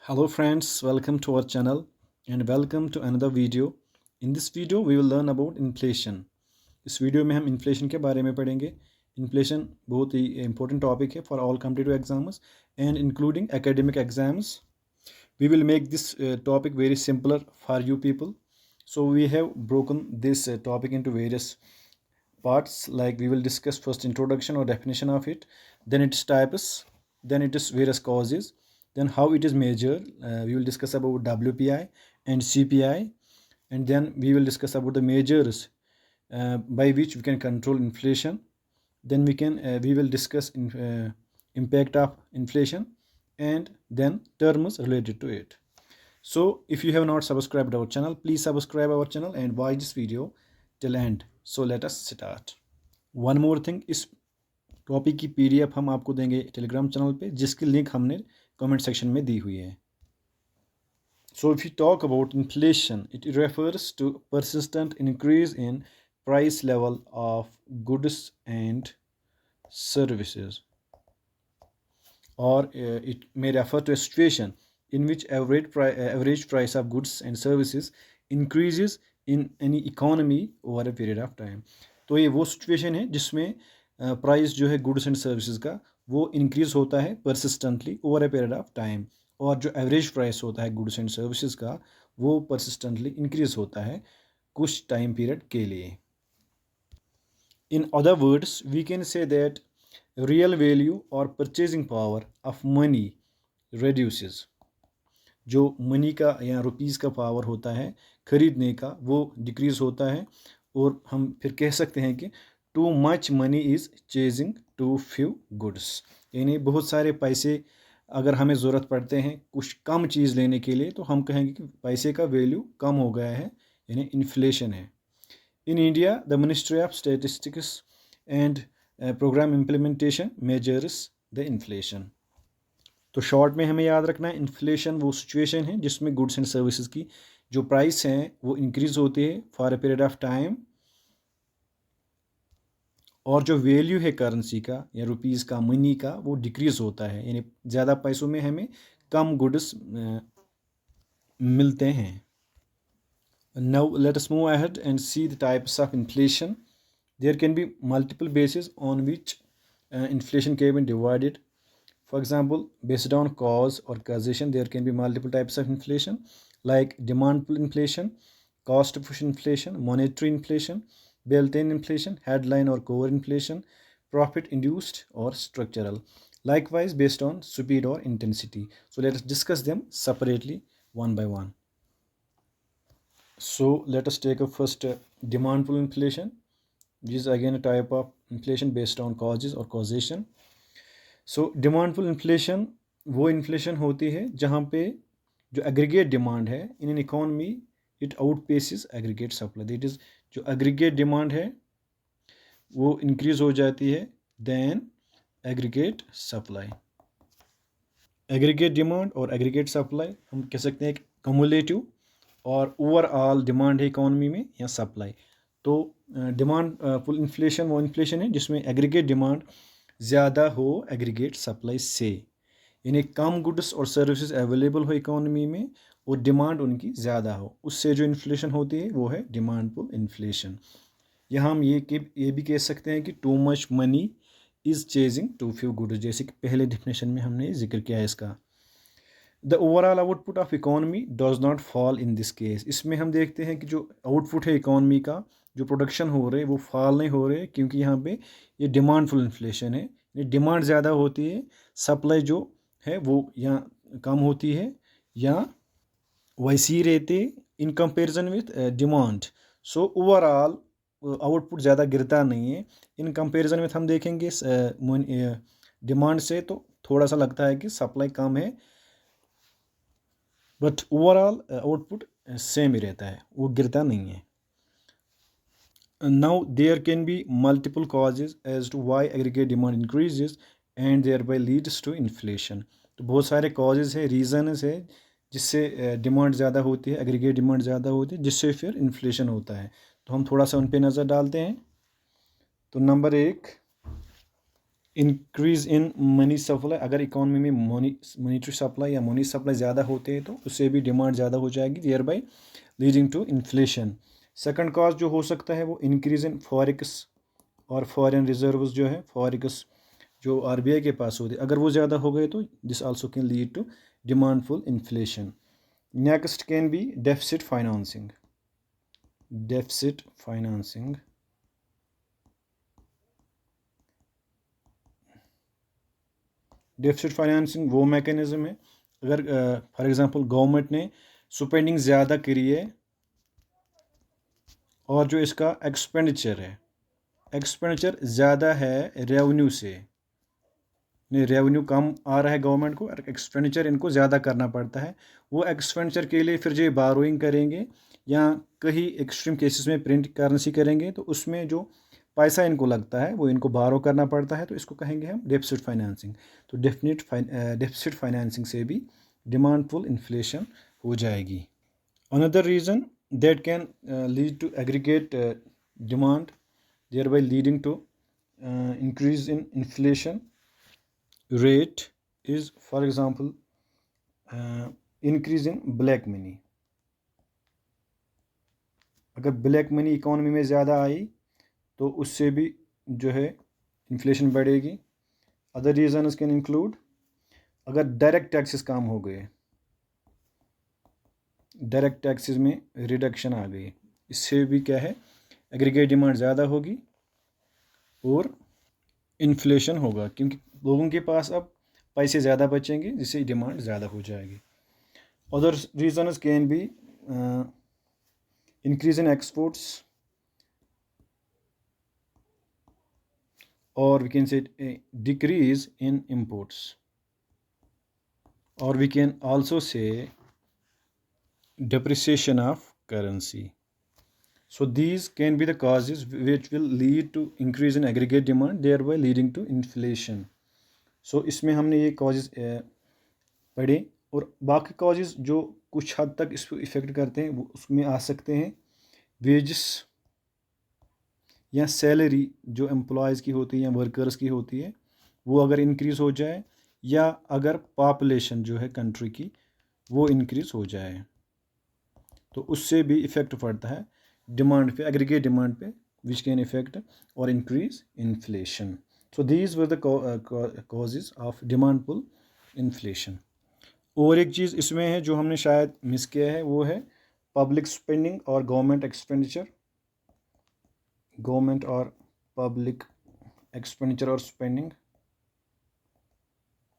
Hello friends, welcome to our channel and welcome to another video. In this video we will learn about inflation. इस video में हम inflation के बारे में पढ़ेंगे. इन्फ्लेशन बहुत ही important टॉपिक है for all competitive exams and including academic exams. We will make this topic very simpler for you people. So we have broken this topic into various parts, like we will discuss first introduction or definition of it, then its types, then its various causes, then how it is measured. We will discuss about WPI and CPI, and then we will discuss about the measures by which we can control inflation. Then we will discuss impact of inflation and then terms related to it. So if you have not subscribed our channel, please subscribe our channel and watch this video till end. So let us start. One more thing, इस topic की PDF हम आपको देंगे Telegram channel पे, जिसकी link हमने comment section में दी हुई है. So if you talk about inflation, it refers to persistent increase in price level of goods and services, or it may refer to a situation in which average price of goods and services increases in any economy over a period of time. तो ये वो situation है जिसमें price जो है goods and services का वो increase होता है persistently over a period of time, और जो एवरेज प्राइस होता है गुड्स एंड सर्विसेज का वो परसिस्टेंटली इंक्रीज होता है कुछ टाइम पीरियड के लिए. In other words we can say that real value और purchasing power of money reduces. जो मनी का या रुपीज़ का पावर होता है खरीदने का वो डिक्रीज होता है, और हम फिर कह सकते हैं कि too much money is chasing too few goods, यानी बहुत सारे पैसे अगर हमें ज़रूरत पड़ते हैं कुछ कम चीज़ लेने के लिए तो हम कहेंगे कि पैसे का वैल्यू कम हो गया है, यानी इन्फ्लेशन है. In India the ministry of statistics and programme implementation measures the inflation. तो शॉर्ट में हमें याद रखना है, इन्फ्लेशन वो सिचुएशन है जिसमें गुड्स एंड सर्विसेज की जो प्राइस हैं वो इंक्रीज होती है for a period of time, और जो वैल्यू है करेंसी का या रुपीज़ का मनी का वो डिक्रीज होता है, यानी ज़्यादा पैसों में हमें कम गुड्स मिलते हैं. Now let us move ahead and see the types of inflation. There can be multiple basis on which inflation can be divided. For example, based on cause or causation, there can be multiple types of inflation, like demand pull inflation, cost push inflation, monetary inflation, built-in inflation, headline or core inflation, profit induced or structural. Likewise, based on speed or intensity. So let us discuss them separately one by one. So let us take up first demand pull inflation, which is again a type of inflation based on causes or causation. So demand pull inflation वो inflation होती है जहाँ पे जो aggregate demand है in an economy it outpaces aggregate supply. That is जो aggregate demand है वो इंक्रीज हो जाती है then aggregate supply. Aggregate demand और एग्रीगेट सप्लाई हम कह सकते हैं एक कम्युलेटिव और ओवरऑल डिमांड है इकोनॉमी में या सप्लाई. तो डिमांड पुल इन्फ्लेशन वो इन्फ्लेशन है जिसमें एग्रीगेट डिमांड ज़्यादा हो एग्रीगेट सप्लाई से, यानी कम गुड्स और सर्विसेज अवेलेबल हो इकोनॉमी में और डिमांड उनकी ज़्यादा हो, उससे जो इन्फ्लेशन होती है वो है डिमांड पुल इन्फ्लेशन. यहाँ हम ये भी कह सकते हैं कि too much money is chasing too few goods, जैसे कि पहले डिफिनेशन में हमने जिक्र किया है इसका. The overall output of economy does not fall in this case. इसमें हम देखते हैं कि जो आउटपुट है इकोनॉमी का जो प्रोडक्शन हो रहे वो फॉल नहीं हो रहे, क्योंकि यहाँ पे ये डिमांड फुल इन्फ्लेशन है. ये डिमांड ज़्यादा होती है, सप्लाई जो है वो यहाँ कम होती है या वैसी रहती in comparison with demand. So overall output ज़्यादा गिरता नहीं है. इन कंपेरिजन विथ हम देखेंगे डिमांड से तो थोड़ा सा लगता है कि सप्लाई कम है, बट ओवरऑल आउटपुट सेम ही रहता है, वो गिरता नहीं है. Now there can be multiple causes as to why aggregate demand increases and thereby leads to inflation. तो बहुत सारे causes है, reasons है जिससे डिमांड ज़्यादा होती है, एग्रीगेट डिमांड ज़्यादा होती है, जिससे फिर इन्फ्लेशन होता है. तो हम थोड़ा सा उन पे नज़र डालते हैं. तो number 1, increase in money supply, अगर इकोनॉमी में मनीटरी सप्लाई या मनी सप्लाई ज़्यादा होते हैं तो उससे भी डिमांड ज़्यादा हो जाएगी, thereby leading to inflation. Second cause जो हो सकता है वो इंक्रीज़ इन फॉरेक्स और फॉरेन रिजर्व्स जो है, फॉरेक्स जो आरबीआई के पास होते, अगर वो ज़्यादा हो गए तो this also can lead to demand pull inflation. Next can be deficit financing. Deficit financing, deficit financing वो मैकेनिज्म है अगर फॉर एग्जांपल गवर्नमेंट ने स्पेंडिंग ज़्यादा करी है और जो इसका एक्सपेंडिचर है, एक्सपेंडिचर ज़्यादा है रेवेन्यू से, नहीं रेवेन्यू कम आ रहा है गवर्नमेंट को, एक्सपेंडिचर इनको ज़्यादा करना पड़ता है। वो एक्सपेंडिचर के लिए फिर जो बारोइंग करेंगे या कहीं एक्सट्रीम केसेस में प्रिंट करेंसी करेंगे तो उसमें जो पैसा इनको लगता है वो इनको बारो करना पड़ता है, तो इसको कहेंगे हम डेफिसिट फाइनेंसिंग। तो डेफिसिट फाइनेंसिंग से भी डिमांडफुल इन्फ्लेशन हो जाएगी। Another reason that can lead to aggregate demand, thereby leading to increase in inflation rate is, for example, increase in black money। अगर ब्लैक मनी इकोनॉमी में ज़्यादा आई तो उससे भी जो है इन्फ्लेशन बढ़ेगी। अदर रीजंस कैन इंक्लूड, अगर डायरेक्ट टैक्सेस कम हो गए, डायरेक्ट टैक्सेस में रिडक्शन आ गई, इससे भी क्या है एग्रीगेट डिमांड ज़्यादा होगी और इन्फ्लेशन होगा, क्योंकि लोगों के पास अब पैसे ज़्यादा बचेंगे जिससे डिमांड ज़्यादा हो जाएगी। Other reasons can be increase in exports, or we can say decrease in imports, or we can also say depreciation of currency. So these can be the causes which will lead to increase in aggregate demand, thereby leading to inflation. So इसमें हमने ये causes पढ़े, और बाकी causes जो कुछ हद तक इसको इफ़ेक्ट करते हैं वो उसमें आ सकते हैं वेजेस या सैलरी जो एम्प्लॉयज़ की होती है या वर्कर्स की होती है वो अगर इंक्रीज़ हो जाए, या अगर पॉपुलेशन जो है कंट्री की वो इंक्रीज़ हो जाए तो उससे भी इफ़ेक्ट पड़ता है डिमांड पे, एग्रीगेट डिमांड पे, विच कैन इफेक्ट और increase inflation. So these were the causes of demand pull inflation. और एक चीज़ इसमें है जो हमने शायद मिस किया है, वो है पब्लिक स्पेंडिंग और गवर्नमेंट एक्सपेंडिचर। गवर्नमेंट और पब्लिक एक्सपेंडिचर और स्पेंडिंग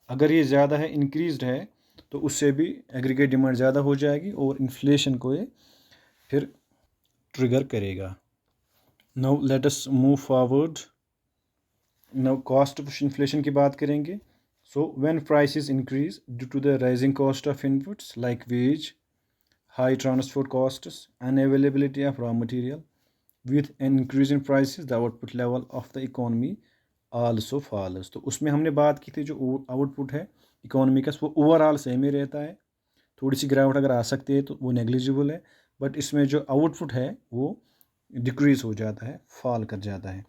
अगर ये ज़्यादा है, इंक्रीज्ड है, तो उससे भी एग्रीगेट डिमांड ज़्यादा हो जाएगी और इन्फ्लेशन को ये फिर ट्रिगर करेगा। Now let us move forward. Now cost push inflation की बात करेंगे। So when prices increase due to the rising cost of inputs like wage, high transport costs, unavailability of raw material, with an increase in prices the output level of the economy also falls। तो उसमें हमने बात की थी जो output है economy का वो ओवरऑल सेम ही रहता है, थोड़ी सी गिरावट अगर आ सकती है तो वो नेग्लिजिबल है, बट इसमें जो आउटपुट है वो डिक्रीज हो जाता है, फॉल कर जाता है।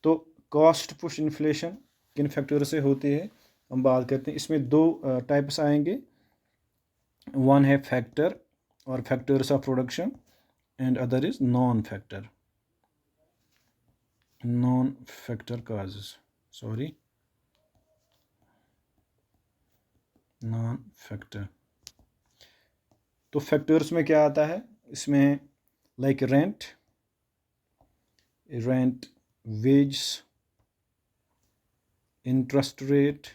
तो कॉस्ट पुश इन्फ्लेशन किन फैक्टर से होती है हम बात करते हैं। इसमें दो टाइप्स आएंगे, वन है फैक्टर और factors of production and other is non factor, non-factor causes, sorry, non-factor। तो फैक्टर्स में क्या आता है, इसमें like rent, wage, interest rate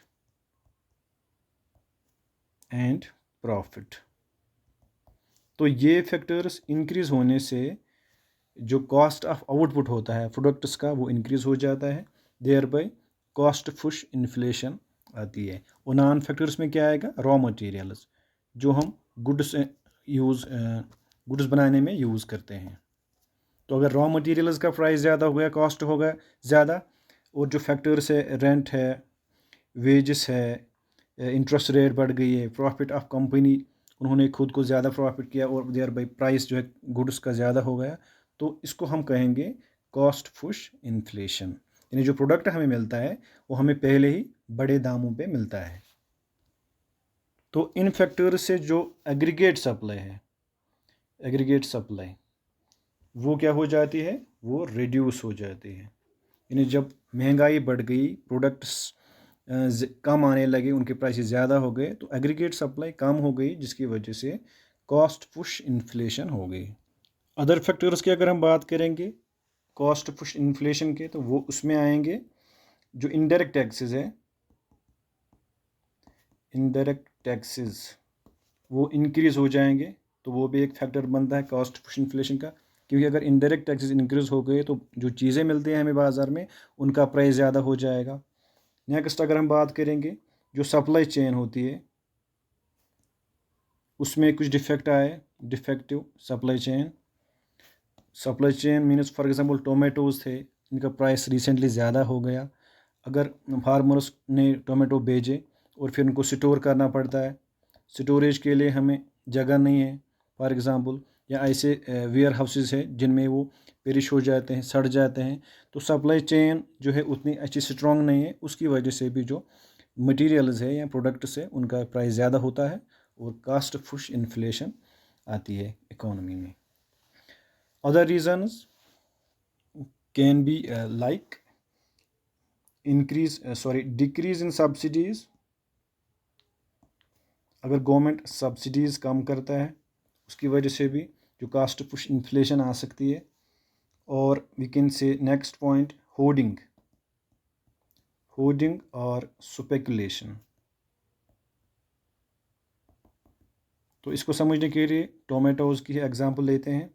and profit. तो ये फैक्टर्स इंक्रीज होने से जो कॉस्ट ऑफ आउटपुट होता है प्रोडक्ट्स का वो इंक्रीज हो जाता है, thereby cost push inflation आती है। और नॉन फैक्टर्स में क्या आएगा, रॉ मटेरियल्स जो हम गुड्स बनाने में यूज़ करते हैं। तो अगर रॉ मटेरियल्स का प्राइस ज़्यादा हो गया, कॉस्ट होगा ज़्यादा, और जो फैक्टर्स है रेंट है, वेजेस है, इंटरेस्ट रेट बढ़ गई है, प्रॉफिट ऑफ कंपनी उन्होंने खुद को ज़्यादा प्रॉफिट किया और देयर बाय प्राइस जो है गुड्स का ज़्यादा हो गया, तो इसको हम कहेंगे कॉस्ट पुश इन्फ्लेशन। यानी जो प्रोडक्ट हमें मिलता है वो हमें पहले ही बड़े दामों पे मिलता है। तो इन फैक्टर्स से जो एग्रीगेट सप्लाई है, एग्रीगेट सप्लाई वो क्या हो जाती है, वो रिड्यूस हो जाती है। यानी जब महंगाई बढ़ गई, प्रोडक्ट्स कम आने लगे, उनके प्राइस ज़्यादा हो गए, तो एग्रीगेट सप्लाई कम हो गई, जिसकी वजह से कॉस्ट पुश इन्फ्लेशन हो गई। अदर फैक्टर्स की अगर हम बात करेंगे कॉस्ट पुश इन्फ्लेशन के, तो वो उसमें आएंगे जो इनडायरेक्ट टैक्सेस है, इनडायरेक्ट टैक्सेस वो इंक्रीज़ हो जाएंगे, तो वो भी एक फैक्टर बनता है कॉस्ट पुश इन्फ्लेशन का। क्योंकि अगर इनडायरेक्ट टैक्सेस इंक्रीज़ हो गए तो जो चीज़ें मिलती हैं हमें बाज़ार में उनका प्राइस ज़्यादा हो जाएगा। नेक्स्ट अगर हम बात करेंगे जो सप्लाई चेन होती है उसमें कुछ डिफेक्ट आए, defective supply chain. Supply chain means for example tomatoes थे, इनका प्राइस रिसेंटली ज़्यादा हो गया। अगर फार्मर्स ने टोमेटो भेजे और फिर उनको स्टोर करना पड़ता है, स्टोरेज के लिए हमें जगह नहीं है फॉर एग्ज़ाम्पल, या ऐसे वेयर हाउसेस है जिनमें वो पेरिश हो जाते हैं, सड़ जाते हैं, तो सप्लाई चेन जो है उतनी अच्छी स्ट्रॉन्ग नहीं है, उसकी वजह से भी जो मटेरियल्स है या प्रोडक्ट्स है उनका प्राइस ज़्यादा होता है और कॉस्ट पुश इन्फ्लेशन आती है इकोनॉमी में। Other reasons can be like decrease in subsidies. अगर गवर्नमेंट सब्सिडीज़ कम करता है उसकी वजह से भी जो कास्ट पुश इन्फ्लेशन आ सकती है। और we can say next point hoarding और स्पेकुलेशन। तो इसको समझने के लिए टोमेटोज़ की एग्जांपल लेते हैं।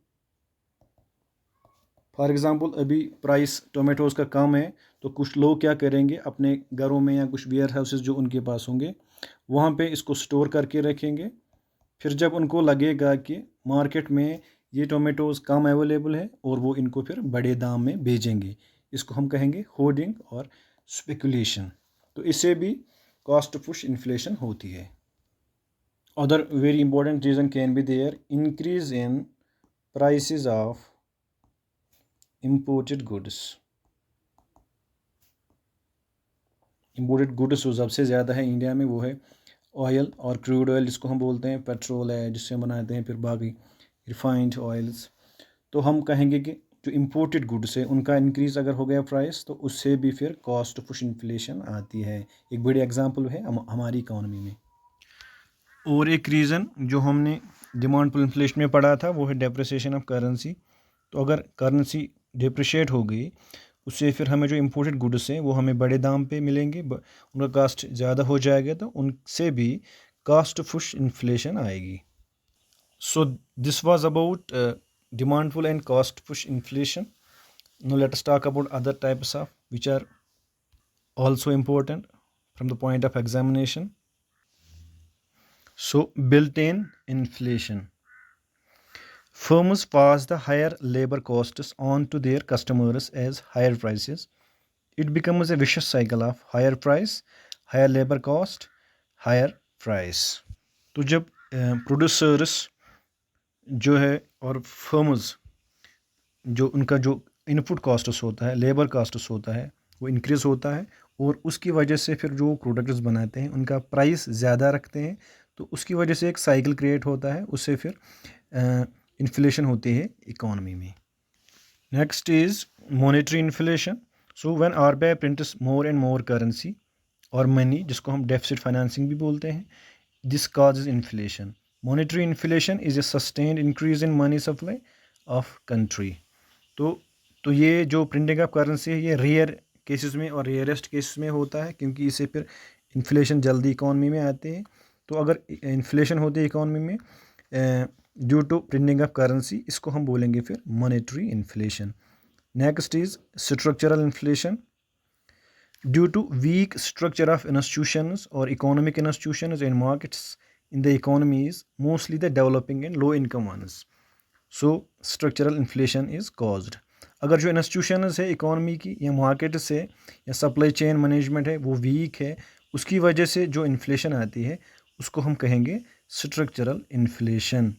फॉर एग्ज़ाम्पल अभी प्राइस टोमेटोज़ का कम है, तो कुछ लोग क्या करेंगे अपने घरों में या कुछ वेयर हाउसेस जो उनके पास होंगे वहाँ पे इसको स्टोर करके रखेंगे। फिर जब उनको लगेगा कि मार्केट में ये टोमेटोज़ कम अवेलेबल है और वो इनको फिर बड़े दाम में बेचेंगे, इसको हम कहेंगे होर्डिंग और स्पेकुलेशन। तो इससे भी कॉस्ट पुश इन्फ्लेशन होती है। Other very important reason can be there increase in prices of imported goods. Imported goods जो सबसे ज़्यादा है इंडिया में वो है ऑयल और क्रूड ऑयल, जिसको हम बोलते हैं पेट्रोल है, जिससे हम बनाते हैं फिर बाकी रिफाइंड ऑयल्स। तो हम कहेंगे कि जो इम्पोर्टेड गुड्स है उनका इंक्रीज़ अगर हो गया प्राइस तो उससे भी फिर कॉस्ट पुश इन्फ्लेशन आती है। एक बड़ी एग्जांपल है हमारी इकॉनमी में। और एक रीज़न जो हमने डिमांड पुल इन्फ्लेशन में पढ़ा था वो है डेप्रिसिएशन ऑफ करेंसी। तो अगर करेंसी डिप्रिशिएट हो गई उससे फिर हमें जो इम्पोर्टेड गुड्स हैं वो हमें बड़े दाम पे मिलेंगे, उनका कास्ट ज़्यादा हो जाएगा, तो उनसे भी कास्ट पुश इन्फ्लेशन आएगी। So this was about demand pull and cost push inflation. Now let us talk about other types of which are also important from the point of examination. So built-in inflation. Firms pass the higher labor costs on to their customers as higher prices. It becomes a vicious cycle of higher price, higher labor cost, higher price. तो जब producers जो है और firms जो उनका जो input costs होता है, लेबर कॉस्ट्स होता है, वो इंक्रीज़ होता है और उसकी वजह से फिर जो प्रोडक्ट्स बनाते हैं उनका प्राइस ज़्यादा रखते हैं, तो उसकी वजह से एक साइकिल क्रिएट होता है, उससे फिर इन्फ्लेशन होती है इकोनॉमी में। Next is monetary inflation. So when RBI prints more and more currency और मनी, जिसको हम डेफिसिट फाइनेंसिंग भी बोलते हैं, this causes inflation. Monetary inflation is a sustained increase in money supply of country. तो ये जो प्रिंटिंग ऑफ करेंसी है ये रेयर केसेस में और रेयरेस्ट केसेस में होता है, क्योंकि इससे फिर इन्फ्लेशन जल्दी इकॉनमी में आती है। तो अगर इन्फ्लेशन होती है इकॉनमी में due to printing of currency, इसको हम बोलेंगे फिर monetary inflation. Next is structural inflation. Due to weak structure of institutions और economic institutions and markets in the economies, mostly the developing and low income ones, so structural inflation is caused. अगर जो institutions है economy की या market से या supply chain management है वो वीक है, उसकी वजह से जो इन्फ्लेशन आती है उसको हम कहेंगे structural inflation.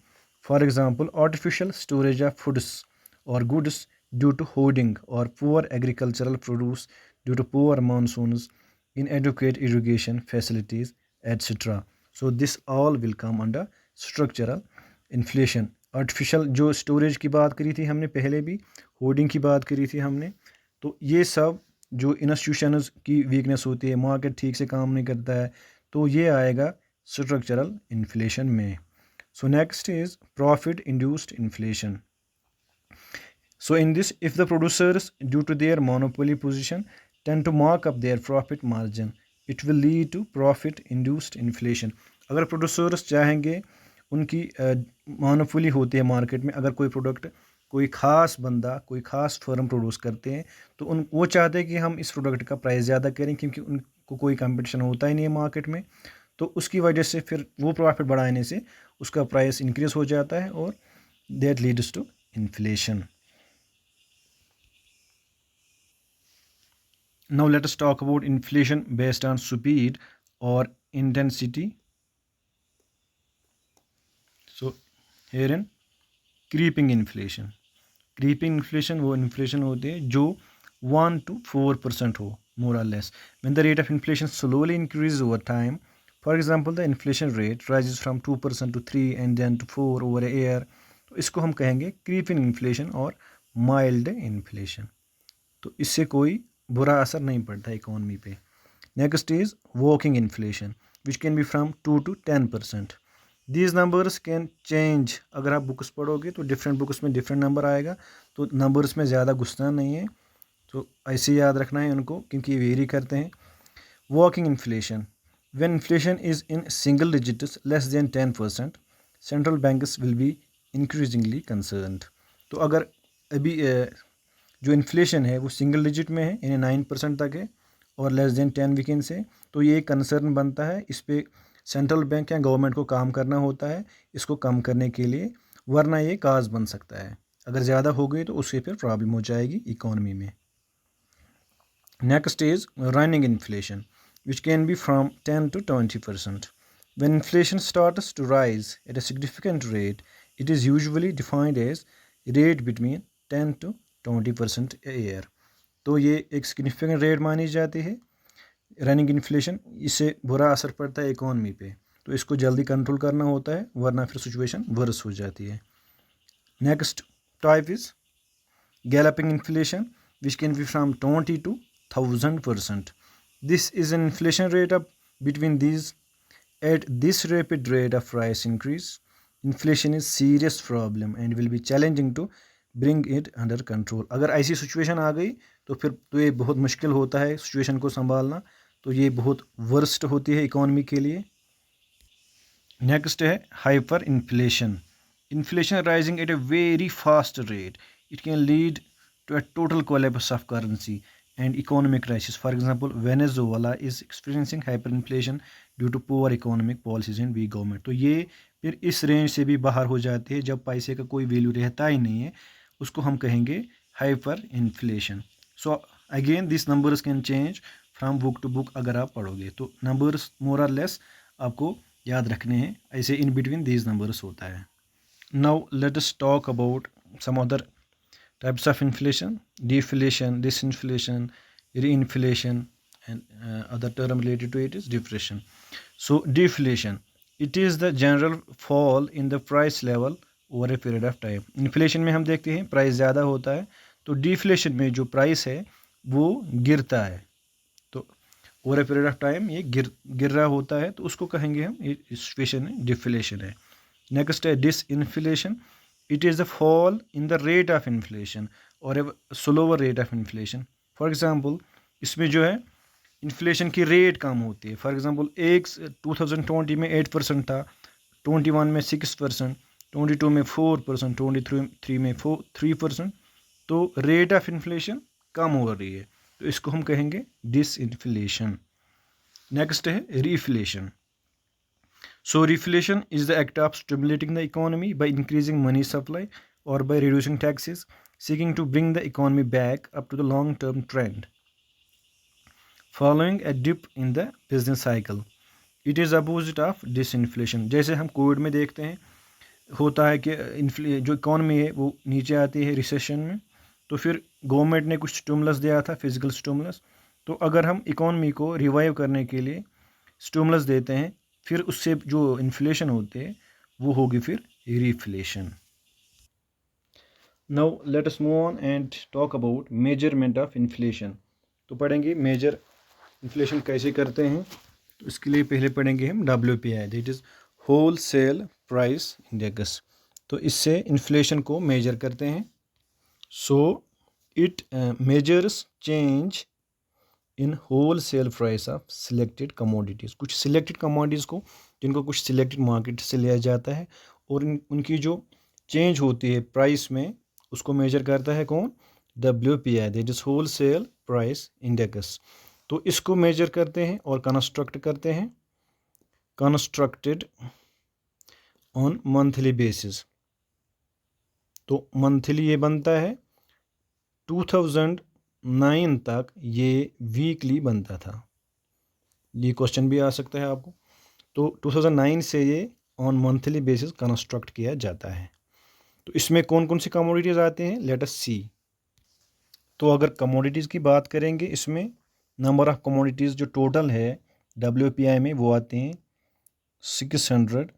For example artificial storage of foods और goods due to hoarding or poor agricultural produce due to poor monsoons, inadequate irrigation facilities, etc. So this all will come under structural inflation. Artificial जो storage की बात करी थी हमने पहले भी, hoarding की बात करी थी हमने, तो ये सब जो इंस्टीट्यूशंस की वीकनेस होती है, मार्केट ठीक से काम नहीं करता है, तो ये आएगा स्ट्रक्चरल इन्फ्लेशन में. So next is profit induced inflation. So in this, if the producers, due to their monopoly position, tend to mark up their profit margin, it will lead to profit-induced inflation. अगर producers चाहेंगे, उनकी monopoly होती है market में, अगर कोई product कोई ख़ास बंदा कोई ख़ास फर्म प्रोड्यूस करते हैं, तो वो चाहते हैं कि हम इस प्रोडक्ट का प्राइस ज़्यादा करें, क्योंकि उनको कोई कंपटीशन होता ही नहीं है मार्केट में, तो उसकी वजह से फिर वो प्रॉफिट बढ़ाने से उसका प्राइस इंक्रीज़ हो जाता है और that leads to inflation. Now let us talk about inflation based on speed or intensity. So herein creeping inflation. Creeping inflation वो inflation होती है जो 1 to 4% हो, more or less. When the rate of inflation slowly increases over time, for example the inflation rate rises from 2% to 3 and then to 4 over a year, तो इसको हम कहेंगे creeping inflation और mild inflation. तो इससे कोई बुरा असर नहीं पड़ता इकोनॉमी पे. Next is walking inflation which can be from 2 to 10%. These numbers can change. अगर आप बुक्स पढ़ोगे तो डिफरेंट बुक्स में डिफरेंट नंबर आएगा, तो नंबर्स में ज़्यादा घुसना नहीं है, तो ऐसे याद रखना है उनको, क्योंकि ये वेरी करते हैं. Walking inflation when inflation is in single digits less than 10%, central banks will be increasingly concerned. तो अगर अभी जो इन्फ्लेशन है वो सिंगल डिजिट में है, यानी 9% तक है, और लेस देन 10 वीकेंड से, तो ये एक कंसर्न बनता है. इस पर सेंट्रल बैंक या गवर्नमेंट को काम करना होता है इसको कम करने के लिए, वरना ये काज बन सकता है. अगर ज़्यादा हो गई तो उससे फिर प्रॉब्लम हो जाएगी इकोनॉमी में. Next is running inflation which can be from 10 to 20%. When inflation starts to rise at a significant rate, it is usually defined as rate between 10 to 20% a year. तो ये एक सिग्निफिकेंट रेट मानी जाती है running inflation. इससे बुरा असर पड़ता है इकोनॉमी पे, तो इसको जल्दी कंट्रोल करना होता है, वरना फिर सिचुएशन वर्स हो जाती है. Next type is galloping inflation which can be from 20 to 1000%. This is an inflation rate of between these. At this rapid rate of price increase, inflation is serious problem and will be challenging to bring it under control. अगर ऐसी situation आ गई तो फिर तो ये बहुत मुश्किल होता है सिचुएशन को संभालना, तो ये बहुत वर्स्ट होती है इकोनॉमी के लिए. नेक्स्ट है hyper inflation. Inflation rising at a very fast rate, it can lead to a total collapse of currency and economic crisis. For example, Venezuela is experiencing hyperinflation due to poor economic policies and weak government. तो ये फिर इस range से भी बाहर हो जाते हैं, जब पैसे का कोई वैल्यू रहता ही नहीं है, उसको हम कहेंगे hyper inflation. So again this numbers can change from book to book. अगर आप पढ़ोगे तो नंबर्स मोर और लेस आपको याद रखने हैं, ऐसे इन बिटवीन दीज नंबर्स होता है. Now let us talk about some other types of inflation: deflation, disinflation, reinflation, and other term related to it is depression. So deflation, it is the general fall in the price level over a period of time. Inflation में हम देखते हैं price ज़्यादा होता है, तो deflation में जो प्राइस है वो गिरता है, तो over a period of time ये गिर रहा होता है, तो उसको कहेंगे हम सिचुएशन है डिफ्लेशन है. नेक्स्ट है disinflation. It is the fall in the rate of inflation or a slower rate of inflation. For example, इसमें जो है इन्फ्लेशन की रेट कम होती है. फॉर एग्जांपल 2020 में 8% था, 21 में 6%, 22 में 4%, 23 में 3%, तो रेट ऑफ इन्फ्लेशन कम हो रही है, तो इसको हम कहेंगे डिसइन्फ्लेशन. नेक्स्ट है reflation. So reflation is the act of stimulating the economy by increasing money supply or by reducing taxes, seeking to bring the economy back up to the long-term trend. Following a dip in the business cycle, it is opposite of disinflation. जैसे हम Covid में देखते हैं, होता है कि जो economy है वो नीचे आती है रिसेशन में, तो फिर गवर्नमेंट ने कुछ स्टिमुलस दिया था, फिजिकल स्टिमुलस। तो अगर हम इकोनॉमी को रिवाइव करने के लिए स्टिमुलस देते हैं, फिर उससे जो इन्फ्लेशन होती है वो होगी फिर reflation. Now let us move on and talk about measurement of inflation. तो पढ़ेंगे मेजर इन्फ्लेशन कैसे करते हैं। तो इसके लिए पहले पढ़ेंगे हम WPI, that is wholesale price index. तो इससे इन्फ्लेशन को मेजर करते हैं। So it measures change in wholesale price of selected commodities. कुछ सिलेक्टेड कमोडिटीज़ को, जिनको कुछ सिलेक्टेड मार्केट से लिया जाता है, और उनकी जो चेंज होती है प्राइस में, उसको मेजर करता है कौन? WPI, that is wholesale price index. तो इसको मेजर करते हैं और कंस्ट्रक्ट करते हैं, कंस्ट्रक्टेड ऑन मंथली बेसिस। तो मंथली ये बनता है, 2009 तक ये वीकली बनता था। ये क्वेश्चन भी आ सकता है आपको। तो 2009 से ये ऑन मंथली बेसिस कंस्ट्रक्ट किया जाता है। तो इसमें कौन कौन सी कमोडिटीज़ आते हैं, लेट अस सी। तो अगर कमोडिटीज़ की बात करेंगे, इसमें नंबर ऑफ कमोडिटीज़ जो टोटल है WPI में, वो आते हैं 697।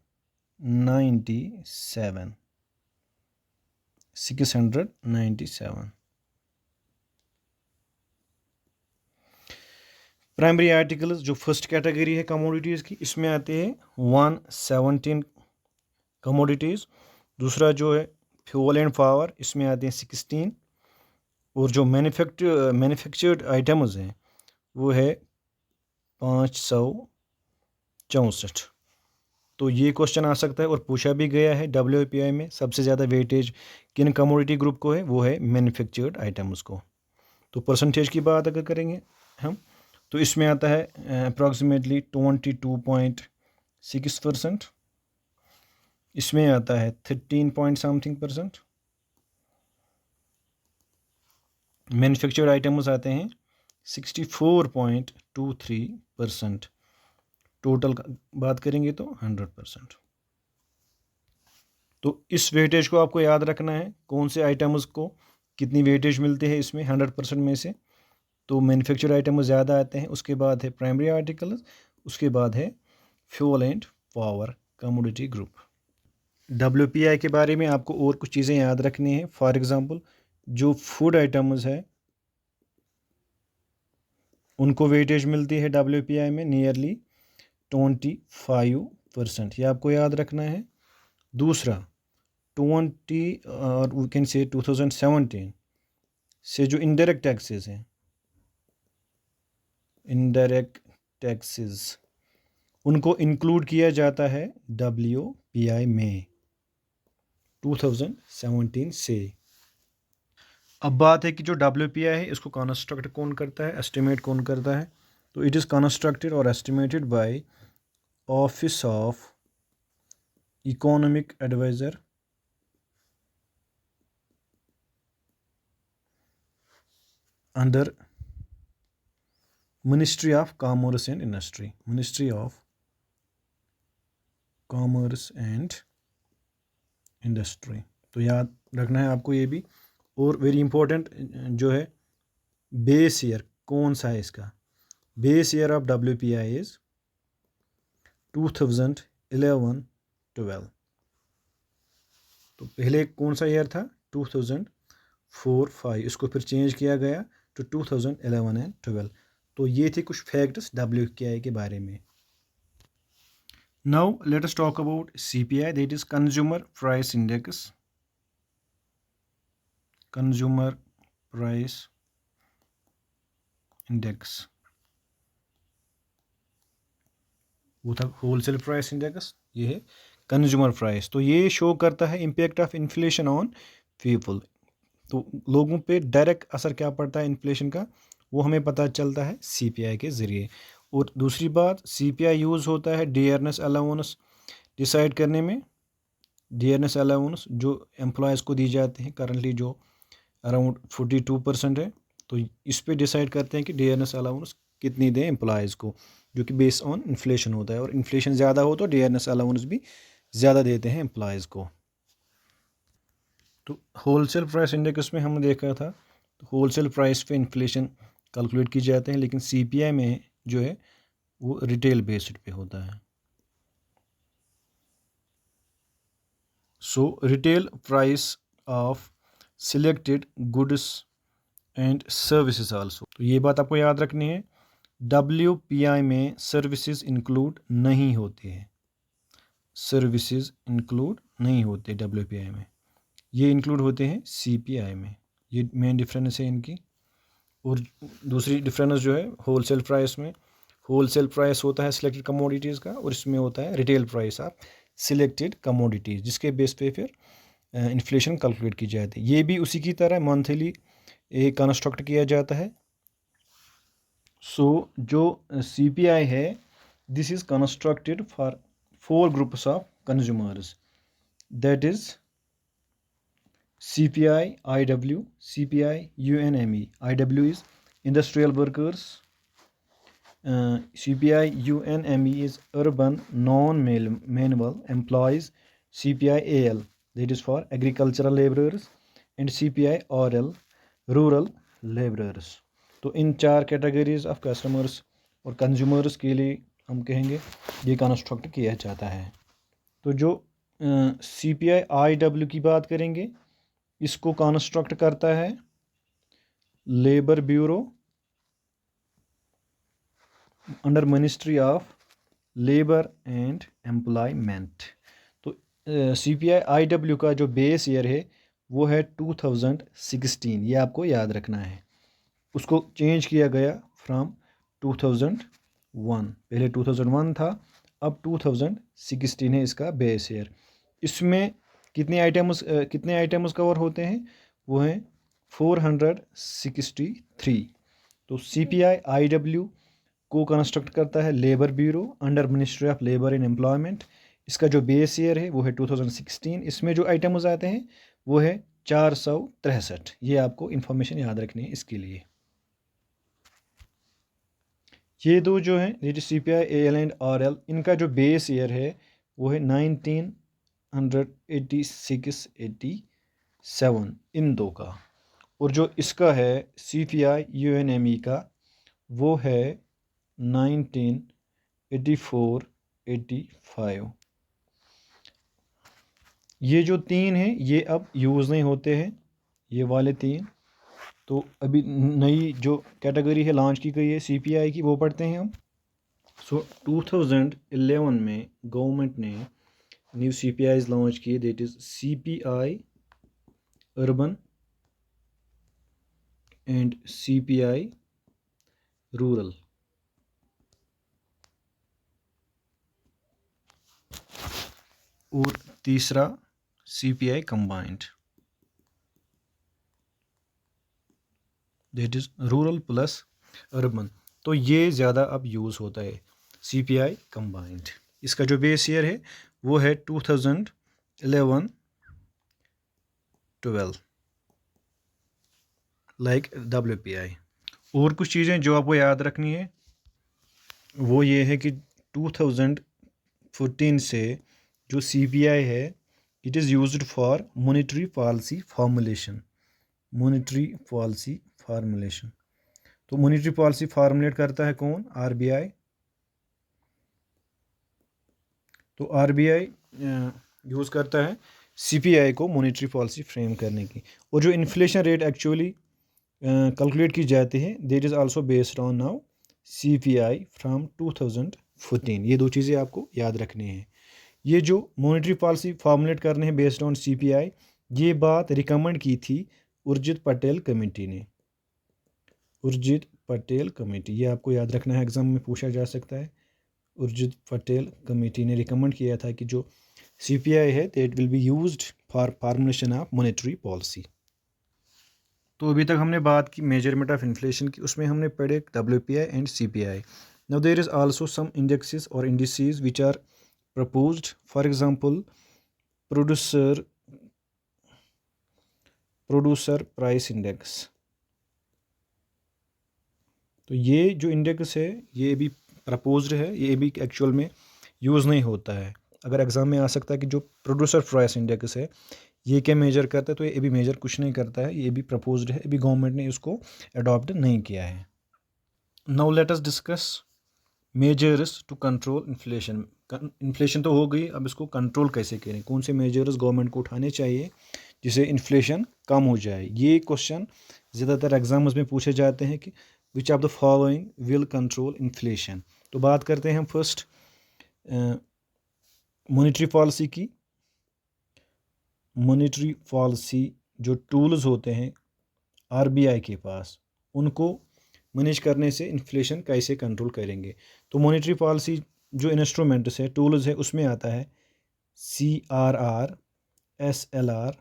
प्राइमरी आर्टिकल्स जो फर्स्ट कैटेगरी है कमोडिटीज़ की, इसमें आते हैं 117 कमोडिटीज़। दूसरा जो है फ्यूल एंड पावर, इसमें आते हैं 16। और जो मैन्युफैक्चर्ड आइटम्स हैं वो है 564। तो ये क्वेश्चन आ सकता है और पूछा भी गया है WPI में, सबसे ज़्यादा वेटेज किन कमोडिटी ग्रुप को है, वो है मैन्युफैक्चर्ड आइटम्स को। तो परसेंटेज की बात अगर करेंगे हम, तो इसमें आता है अप्रॉक्सीमेटली 22.6%। इसमें आता है 13 पॉइंट समथिंग %। मैन्युफैक्चर्ड आइटम्स आते हैं 64.23%। टोटल बात करेंगे तो 100%। तो इस वेटेज को आपको याद रखना है, कौन से आइटम्स को कितनी वेटेज मिलती है इसमें 100% में से। तो मैन्युफैक्चर्ड आइटम्स ज़्यादा आते हैं, उसके बाद है प्राइमरी आर्टिकल्स, उसके बाद है fuel and power commodity group. WPI के बारे में आपको और कुछ चीज़ें याद रखनी है। फॉर एग्ज़ाम्पल, जो फूड आइटम्स है उनको वेटेज मिलती है WPI में नियरली 25%, ये आपको याद रखना है। दूसरा 20 और वी कैन से 2017 से जो इनडायरेक्ट टैक्सेस हैं, इनडायरेक्ट टैक्सेस, उनको इंक्लूड किया जाता है WPI में 2017 से। अब बात है कि जो WPI है इसको कंस्ट्रक्ट कौन करता है, एस्टिमेट कौन करता है। तो इट इज़ कंस्ट्रक्टेड और estimated by office of economic adviser under ministry of commerce and industry, ministry of commerce and industry. तो याद रखना है आपको ये भी। और वेरी इंपॉर्टेंट जो है, बेस ईयर कौन सा है इसका, base year of WPI is 2011-12। तो पहले कौन सा ईयर था, 2004-05, इसको फिर चेंज किया गया टू 2011 एंड 12। तो ये थे कुछ फैक्ट्स WPI के बारे में। Now let us talk about CPI, that is consumer price index. Consumer price index, वो था होलसेल प्राइस इंडेक्स, ये है कंज्यूमर प्राइस। तो ये शो करता है impact of inflation on people. तो लोगों पे डायरेक्ट असर क्या पड़ता है इन्फ्लेशन का, वो हमें पता चलता है CPI के ज़रिए। और दूसरी बात, CPI यूज़ होता है डियरनेस अलाउंस डिसाइड करने में। डियरनेस अलाउंस जो एम्प्लॉयज़ को दी जाते हैं करंटली, जो अराउंड 42% है। तो इस पे डिसाइड करते हैं कि डियरनेस अलाउंस कितनी दें एम्प्लॉयज़ को, जो कि बेस्ड ऑन इन्फ्लेशन होता है। और इन्फ्लेशन ज़्यादा हो तो डियरनेस अलाउंस भी ज़्यादा देते हैं एम्प्लॉयज़ को। तो होलसेल प्राइस इंडेक्स में हमने देखा था, तो होलसेल प्राइस पे इन्फ्लेशन कैलकुलेट की जाते हैं, लेकिन सीपीआई में जो है वो रिटेल बेस्ड पे होता है। So retail price of selected goods and services also, तो ये बात आपको याद रखनी है, WPI में सर्विसेज इंक्लूड नहीं होते हैं, सर्विसेज इंक्लूड नहीं होते WPI में, ये इंक्लूड होते हैं CPI में। ये मेन डिफरेंस है इनकी। और दूसरी डिफरेंस जो है होलसेल प्राइस में, होलसेल प्राइस होता है सिलेक्टेड कमोडिटीज़ का, और इसमें होता है retail price of selected commodities, जिसके बेस पे फिर इन्फ्लेशन कैलकुलेट की जाती है। ये भी उसी की तरह मंथली एक कंस्ट्रक्ट किया जाता है। सो जो CPI है, this is constructed for 4 groups of consumers, that is CPI IW, CPI UNME. IW is industrial workers, CPI UNME is urban non-manual employees, CPI AL, that is for agricultural laborers, and CPI RL, rural laborers. तो इन 4 categories of customers और consumers के लिए हम कहेंगे ये construct किया जाता है। तो जो CPI IW की बात करेंगे, इसको कंस्ट्रक्ट करता है labour bureau under ministry of labour and employment. तो CPI IW का जो बेस ईयर है वो है 2016, ये आपको याद रखना है। उसको चेंज किया गया फ्रॉम 2001, पहले 2001 था, अब 2016 है इसका बेस ईयर। इसमें कितने आइटम्स कवर होते हैं, वो हैं 463। तो CPI IW को कंस्ट्रक्ट करता है labour bureau under ministry of labour and employment. इसका जो बेस ईयर है वो है 2016। इसमें जो आइटम्स आते हैं वो है 463। ये आपको इंफॉर्मेशन याद रखनी है इसके लिए। ये दो जो हैं CPI AL एंड RL, इनका जो बेस ईयर है वो है 1986-87, इन दो का। और जो इसका है CPI UNME का वो है 1984-85। ये जो 3 हैं ये अब यूज़ नहीं होते हैं, ये वाले 3। तो अभी नई जो कैटेगरी है लॉन्च की गई है CPI की, वो पढ़ते हैं हम। सो 2011 में गवर्नमेंट ने न्यू CPIs लॉन्च किए, that is CPI urban and CPI rural. और तीसरा CPI combined, that is rural plus urban. तो ये ज़्यादा अब यूज़ होता है CPI कंबाइंड। इसका जो बेस ईयर है वो है 2011-12 लाइक WPI। और कुछ चीज़ें जो आपको याद रखनी है वो ये है कि 2014 से जो CPI है, it is used for monetary policy formulation, monetary policy formulation. तो मॉनेटरी पॉलिसी फार्मुलेट करता है कौन, RBI। तो RBI यूज़ करता है CPI को मॉनेटरी पॉलिसी फ्रेम करने की। और जो इन्फ्लेशन रेट एक्चुअली कैलकुलेट की जाती है, that is also based on now CPI from 2014। ये दो चीज़ें आपको याद रखनी है। ये जो मॉनेटरी पॉलिसी फार्मुलेट करने हैं बेस्ड ऑन CPI, ये बात रिकमेंड की थी उर्जित पटेल कमेटी ने, उर्जित पटेल कमेटी, ये आपको याद रखना है, एग्जाम में पूछा जा सकता है। उर्जित पटेल कमेटी ने रिकमेंड किया था कि जो CPI है that will be used for formulation of monetary policy. तो अभी तक हमने बात की मेजरमेंट ऑफ इन्फ्लेशन की, उसमें हमने पढ़े WPI and CPI। Now there is also some indexes और indices which are proposed, for example producer price index. तो ये जो इंडेक्स है ये भी प्रपोज्ड है, ये भी एक्चुअल में यूज़ नहीं होता है। अगर एग्ज़ाम में आ सकता है कि जो प्रोड्यूसर प्राइस इंडेक्स है ये क्या मेजर करता है, तो ये अभी मेजर कुछ नहीं करता है, ये भी प्रपोज्ड है, अभी गवर्नमेंट ने इसको अडॉप्ट नहीं किया है। Now let us discuss measures to control inflation. Inflation तो हो गई, अब इसको कंट्रोल कैसे करें, कौन से मेजर्स गवर्नमेंट को उठाने चाहिए जिससे इन्फ्लेशन कम हो जाए। ये क्वेश्चन ज़्यादातर एग्जाम्स में पूछे जाते हैं कि which of the following will control inflation. तो बात करते हैं हम फर्स्ट मॉनेटरी पॉलिसी की। मॉनेटरी पॉलिसी जो टूल्स होते हैं आरबीआई के पास, उनको मैनेज करने से इन्फ्लेशन कैसे कंट्रोल करेंगे। तो मॉनेटरी पॉलिसी जो इंस्ट्रूमेंट्स है, टूल्स है, उसमें आता है CRR, SLR,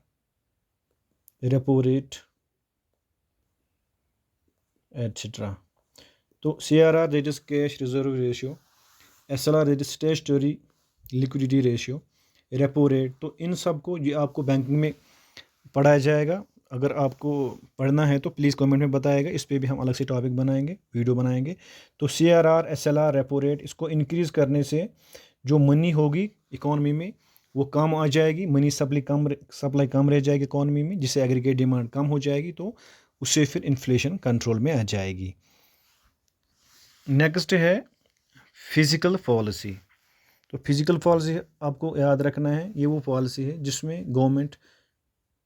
repo rate etcetera. तो CRR that is cash reserve ratio, SLR that is statutory liquidity ratio, repo rate. तो इन सब को ये आपको बैंकिंग में पढ़ाया जाएगा। अगर आपको पढ़ना है तो प्लीज़ कमेंट में बताएगा, इस पर भी हम अलग से टॉपिक बनाएंगे, वीडियो बनाएंगे। तो CRR, SLR, रेपो रेट, इसको इंक्रीज़ करने से जो मनी होगी इकॉनमी में वो कम आ जाएगी, मनी सप्लाई कम रह जाएगी इकॉनमी में, जिससे एग्रीगेट डिमांड कम हो जाएगी, तो उससे फिर इन्फ्लेशन कंट्रोल में आ जाएगी। नेक्स्ट है फिजिकल पॉलिसी। तो फिजिकल पॉलिसी आपको याद रखना है, ये वो पॉलिसी है जिसमें गवर्नमेंट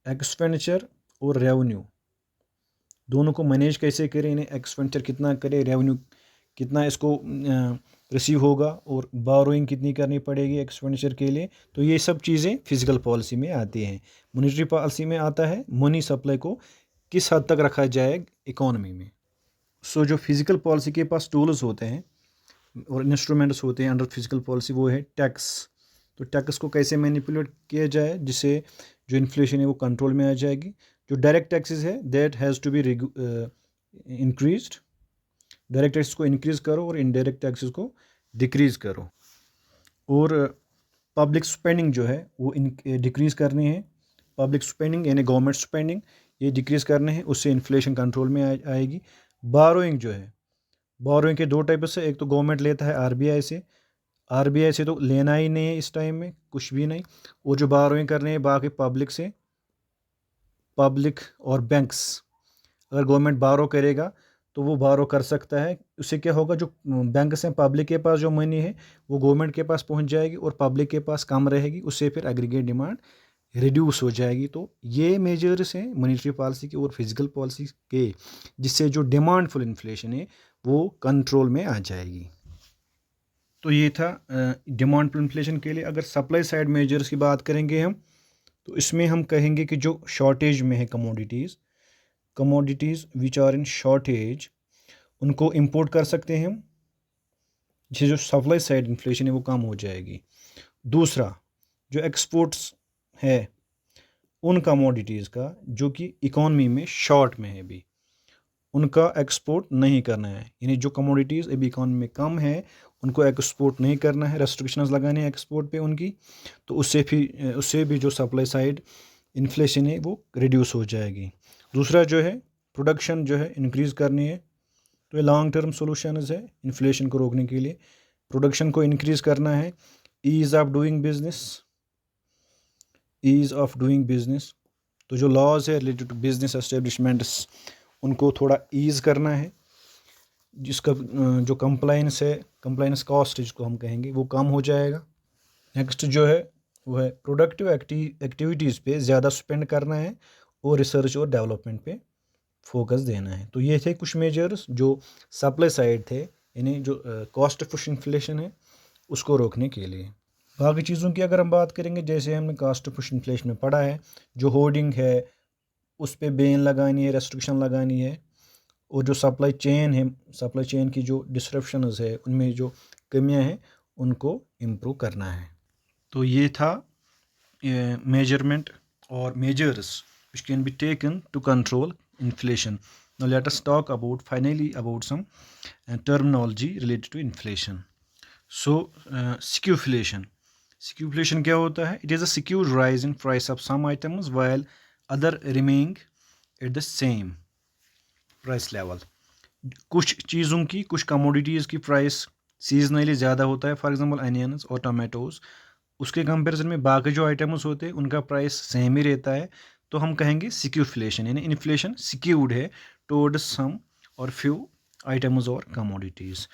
एक्सपेंडिचर और रेवेन्यू दोनों को मैनेज कैसे करें, इन्हें एक्सपेंडिचर कितना करे, रेवेन्यू कितना इसको रिसीव होगा, और बोरोइंग कितनी करनी पड़ेगी एक्सपेंडिचर के लिए। तो ये सब चीज़ें फिजिकल पॉलिसी में आती हैं। मॉनेटरी पॉलिसी में आता है मनी सप्लाई को किस हद तक रखा जाए इकॉनमी में। सो जो फिजिकल पॉलिसी के पास टूल्स होते हैं और इंस्ट्रूमेंट्स होते हैं अंडर फिजिकल पॉलिसी, वो है टैक्स। तो टैक्स को कैसे मैनिपुलेट किया जाए जिससे जो इन्फ्लेशन है वो कंट्रोल में आ जाएगी। जो डायरेक्ट टैक्सेस है that has to be increased, direct tax को इंक्रीज करो और इनडायरेक्ट टैक्सेस को डिक्रीज करो। और पब्लिक स्पेंडिंग जो है वो डिक्रीज करनी है। पब्लिक स्पेंडिंग यानी गवर्नमेंट स्पेंडिंग ये डिक्रीज करने हैं, उससे इन्फ्लेशन कंट्रोल में आएगी। बारोइंग जो है, बोरोइंग के दो टाइप से, एक तो गवर्नमेंट लेता है आरबीआई से, आरबीआई से तो लेना ही नहीं है इस टाइम में कुछ भी नहीं, और जो बोरोइंग करने हैं बाकी पब्लिक से, पब्लिक और बैंक्स। अगर गवर्नमेंट बारो करेगा तो वो बारो कर सकता है, उससे क्या होगा, जो बैंक से पब्लिक के पास जो मनी है वो गवर्नमेंट के पास पहुंच जाएगी और पब्लिक के पास कम रहेगी, उससे फिर एग्रीगेट डिमांड रिड्यूस हो जाएगी। तो ये मेजर्स हैं मॉनेटरी पॉलिसी के और फिजिकल पॉलिसी के, जिससे जो डिमांडफुल इन्फ्लेशन है वो कंट्रोल में आ जाएगी। तो ये था डिमांडफुल इन्फ्लेशन के लिए। अगर सप्लाई साइड मेजर्स की बात करेंगे हम, तो इसमें हम कहेंगे कि जो शॉर्टेज में है commodities which are in shortage, उनको इंपोर्ट कर सकते हैं हम, जिससे जो सप्लाई साइड इन्फ्लेशन है वो कम हो जाएगी। दूसरा, जो एक्सपोर्ट्स है उन कमोडिटीज़ का जो कि इकॉनमी में शॉर्ट में है भी, उनका एक्सपोर्ट नहीं करना है। यानी जो कमोडिटीज़ अभी इकॉनमी में कम है उनको एक्सपोर्ट नहीं करना है, रेस्ट्रिक्शंस लगाने हैं एक्सपोर्ट पे उनकी, तो उससे भी जो सप्लाई साइड इन्फ्लेशन है वो रिड्यूस हो जाएगी। दूसरा जो है प्रोडक्शन जो है इंक्रीज़ करनी है। तो ये लॉन्ग टर्म सोल्यूशंस है इन्फ्लेशन को रोकने के लिए, प्रोडक्शन को इंक्रीज़ करना है। ईज़ ऑफ डूइंग बिजनेस, तो जो लॉज है रिलेटेड टू बिजनेस एस्टेब्लिशमेंट्स उनको थोड़ा ईज़ करना है, जिसका जो कंप्लाइंस है, कंप्लाइंस कॉस्ट जिसको हम कहेंगे, वो कम हो जाएगा। नेक्स्ट जो है वो है प्रोडक्टिव एक्टिविटीज़ पे ज़्यादा स्पेंड करना है और रिसर्च और डेवलपमेंट पे फोकस देना है। तो ये थे कुछ मेजर्स जो सप्लाई साइड थे, यानी जो कॉस्ट पुश इन्फ्लेशन है उसको रोकने के लिए। बाकी चीज़ों की अगर हम बात करेंगे, जैसे हमने कॉस्ट पुश इन्फ्लेशन में पढ़ा है, जो होर्डिंग है उस पर बैन लगानी है, रेस्ट्रिक्शन लगानी है, और जो सप्लाई चेन की जो डिस्ट्रप्शंस है उनमें जो कमियां हैं उनको इम्प्रूव करना है। तो ये था मेजरमेंट और measures which can be taken to control inflation. Now let us talk about some terminology related to inflation. So skewflation. Skewflation क्या होता है? It is a skewed rise in price of some items while other remaining at the same price level. कुछ चीज़ों की, कुछ commodities की price seasonally ज़्यादा होता है, फॉर एग्जांपल अनियंस और टमाटोज, उसके कंपैरिजन में बाकी जो आइटम्स होते हैं उनका प्राइस सेम ही रहता है, तो हम कहेंगे स्क्यूफ्लेशन, यानी इन्फ्लेशन स्क्यूड है टुवर्ड्स सम और फ्यू आइटम्स और कमोडिटीज़।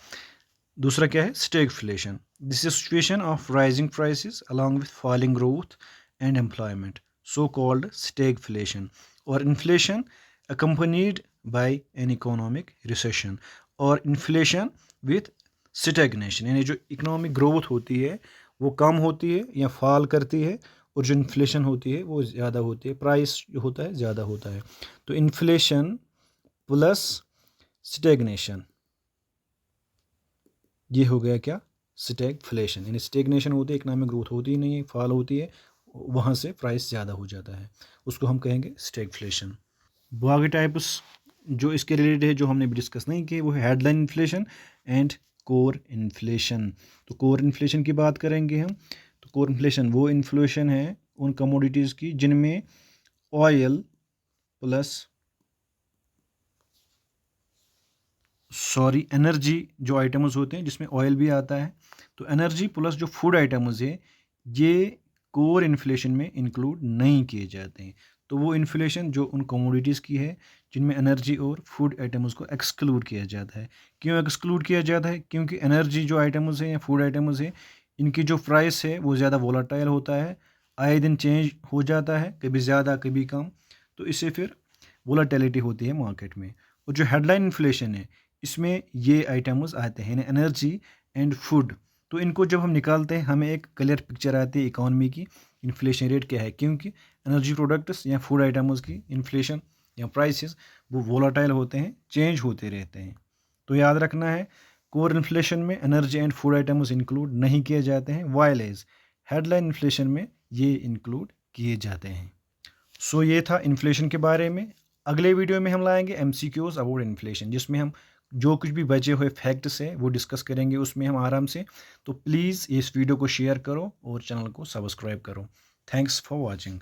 दूसरा क्या है, stagflation. This is situation of rising prices along with falling growth and employment, so called stagflation. और inflation accompanied by an economic recession, और इन्फ्लेशन विथ स्टैग्नेशन, यानी जो इकोनॉमिक ग्रोथ होती है वो कम होती है या फॉल करती है, और जो इन्फ्लेशन होती है वो ज़्यादा होती है, प्राइस जो होता है ज़्यादा होता है। तो इन्फ्लेशन प्लस स्टैग्नेशन, ये हो गया क्या, स्टैगफ्लेशन। यानी स्टैग्नेशन होती है, इकोनॉमिक ग्रोथ होती ही नहीं है, फॉल होती है, वहाँ से प्राइस ज़्यादा हो जाता है, उसको हम कहेंगे स्टैगफ्लेशन। बाकी टाइप्स जो इसके रिलेटेड है जो हमने भी डिस्कस नहीं किए वो है headline inflation and core inflation. तो कोर इन्फ्लेशन की बात करेंगे हम। तो कोर इन्फ्लेशन वो इन्फ्लेशन है उन कमोडिटीज़ की जिनमें ऑयल प्लस एनर्जी जो आइटम्स होते हैं, जिसमें ऑयल भी आता है, तो एनर्जी प्लस जो फूड आइटम्स है ये कोर इन्फ्लेशन में इंक्लूड नहीं किए जाते हैं। तो वो इन्फ्लेशन जो उन कमोडिटीज़ की है जिनमें एनर्जी और फूड आइटम्स को एक्सक्लूड किया जाता है। क्यों एक्सक्लूड किया जाता है? क्योंकि एनर्जी जो आइटम्स है या फूड आइटम्स है, इनकी जो प्राइस है वो ज़्यादा वोलाटाइल होता है, आए दिन चेंज हो जाता है, कभी ज़्यादा कभी कम, तो इससे फिर वोलाटिलिटी होती है मार्केट में। और जो हेडलाइन इन्फ्लेशन है इसमें ये आइटम्स आते हैं, एनर्जी एंड फूड। तो इनको जब हम निकालते हैं हमें एक क्लियर पिक्चर आती है इकॉनमी की इन्फ्लेशन रेट क्या है, क्योंकि एनर्जी प्रोडक्ट्स या फूड आइटम्स की इन्फ्लेशन या प्राइसेस वो वोलाटाइल होते हैं, चेंज होते रहते हैं। तो याद रखना है कोर इन्फ्लेशन में energy and food items include नहीं किए जाते हैं, वाइल एज हेडलाइन इन्फ्लेशन में ये इंक्लूड किए जाते हैं। सो ये था इन्फ्लेशन के बारे में। अगले वीडियो में हम लाएंगे MCQs अबाउट इन्फ्लेशन, जिसमें हम जो कुछ भी बचे हुए फैक्ट्स है वो डिस्कस करेंगे उसमें हम आराम से। तो प्लीज़ इस वीडियो को शेयर करो और चैनल को सब्सक्राइब करो। Thanks for watching.